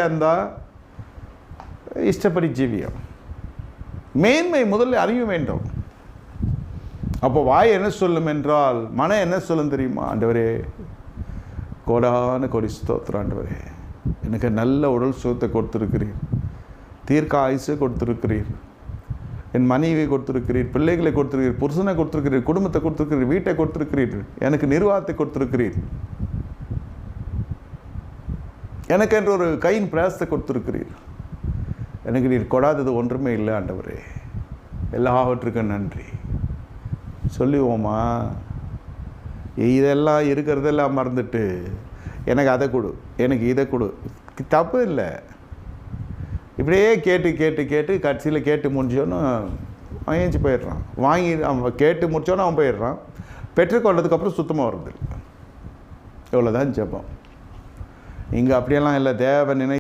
இருந்தால் இஷ்டப்படி ஜீவியம். மேன்மை முதல்ல அறிய வேண்டும். அப்போ வாய் என்ன சொல்லும் என்றால், மனம் என்ன சொல்லும் தெரியுமா? ஆண்டவரே, கோடான கோடி ஸ்தோத்திரம் ஆண்டவரே, எனக்கு நல்ல உடல் சுகத்தை கொடுத்துருக்கிறீர், தீர்க்க ஆயுசு கொடுத்துருக்கிறீர், என் மனைவியை கொடுத்துருக்கிறீர், பிள்ளைகளை கொடுத்துருக்கிறீர், புருஷனை கொடுத்துருக்கிறீர், குடும்பத்தை கொடுத்துருக்கிறீர், வீட்டை கொடுத்துருக்கிறீர், எனக்கு நிர்வாகத்தை கொடுத்துருக்கிறீர், எனக்கு என்று ஒரு கையின் பிரயாசத்தை கொடுத்துருக்கிறீர். எனக்கு நீர் கொடாதது ஒன்றுமே இல்லை ஆண்டவரே, எல்லாவற்றுக்கும் நன்றி சொல்லுவோமா? இதெல்லாம் இருக்கிறதெல்லாம் மறந்துட்டு எனக்கு அதை கொடு, எனக்கு இதை கொடு, தப்பு இல்லை. இப்படியே கேட்டு கேட்டு கேட்டு கடைசியில் கேட்டு முடிஞ்சோன்னு அவன் ஏஞ்சி போயிடுறான். வாங்கி அவன் கேட்டு முடிச்சோன்னு அவன் போயிடுறான். பெற்றுக்கொண்டதுக்கப்புறம் சுத்தமாக வருது. இவ்வளோதான் ஜெபம். இங்கே அப்படியெல்லாம் இல்லை. தேவ நினை